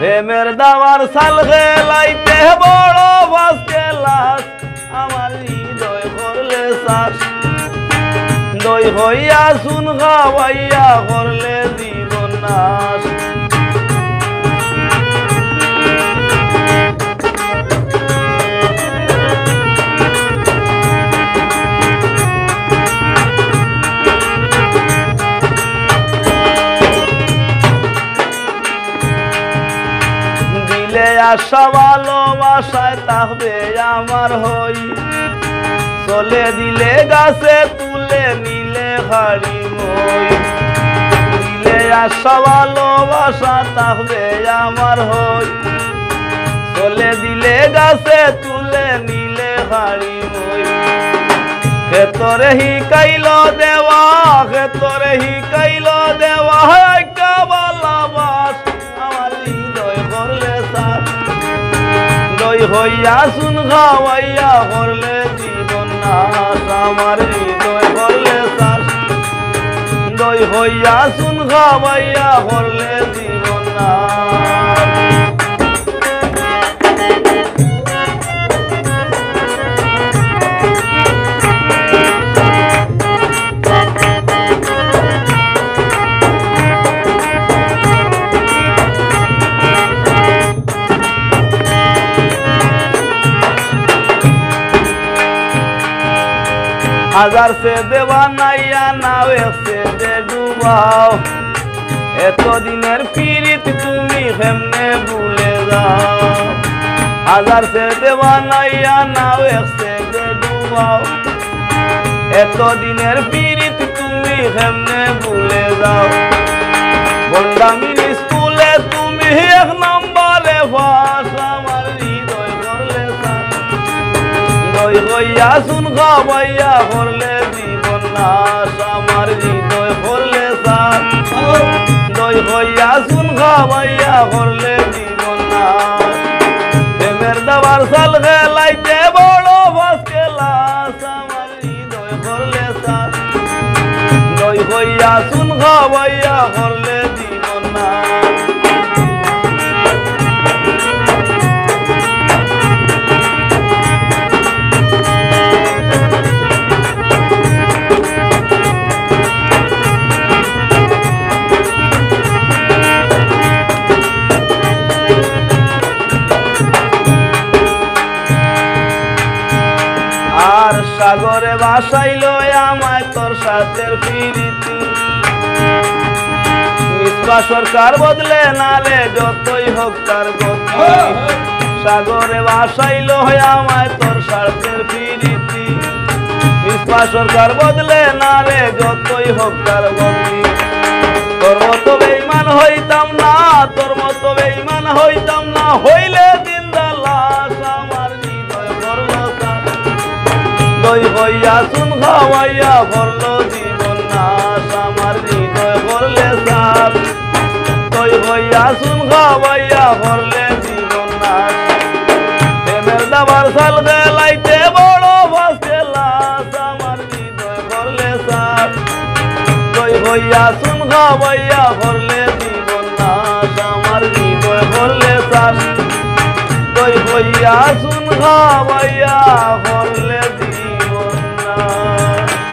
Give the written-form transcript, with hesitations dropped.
প্রেমের দাওয়ার সাল গেলাইতে বড় বাসকে লাশ আমার হৃদয় করলে শ্বাস দই হইয়া শুন গাওয়াইয়া করলে জীবন নাশ আশা ভালোবাসায় থাকবে আমার হই চলে দিলে গাছে তুলে নিলে হাড়ি মই দিলে আশা ভালোবাসা থাকবে আমার হই চলে দিলে গাছে তুলে নিলে হাড়ি মই খেতরে হিকাইল দেওয়া খেতরে হিকাইল দেওয়া একটা ভালোবাস আমার হৃদয় করলে সার দই হইয়া শুন গাওয়াইয়া করলে জীবন নাশ আমার হৃদয় করলে সার দই হইয়া শুন গাওয়াইয়া করলে জীবন নাশ हजार से देवानाइया नावे से दे डुबाओ एतो दिनेर पीड़ित तुमी केमने भूले जाओ हजार से देवानाइया नावे से दे डुबाओ एतो दिनेर पीड़ित तुमी केमने भूले जाओ बंडामिर स्कूले तुमी एक नंबरे पास आमार हृदय करले দই হইয়া শুন গাওয়াইয়া করলে জীবন নাশ আমার হৃদয় করলে সার দই হইয়া শুন গাওয়াইয়া করলে জীবন নাশ প্রেমের দাবার সাল গেলাইতে বড় বাসকে লাশ আমার হৃদয় করলে সার দই হইয়া শুন গাওয়াইয়া করলে জীবন নাশ সাগরে ভাসাইল আমায় তোর সাথে ফিরিতি মিসবা সরকার বদলে নালে যতই হোক তার গতি সাগরে ভাসাইল আমায় তোর সাথে ফিরিতি মিসবা সরকার বদলে নালে যতই হোক তার গতি তোর মতো বেঈমান হইতাম না তোর মতো বেঈমান হইতাম না হইলে জিন্দা লাশ আমার হৃদয় করল দই হইয়া শুন গাওয়াইয়া করলো জীবন নাশ আমার হৃদয় করলে সার দই হইয়া শুন গাওয়াইয়া করলে জীবন নাশ প্রেমের দাবার সাল গেলাইতে বড় বাসকে লাশ আমার হৃদয় করলে সার দই হইয়া শুন গাওয়াইয়া করলে জীবন নাশ আমার হৃদয় করলে সার দই হইয়া শুন গাওয়াইয়া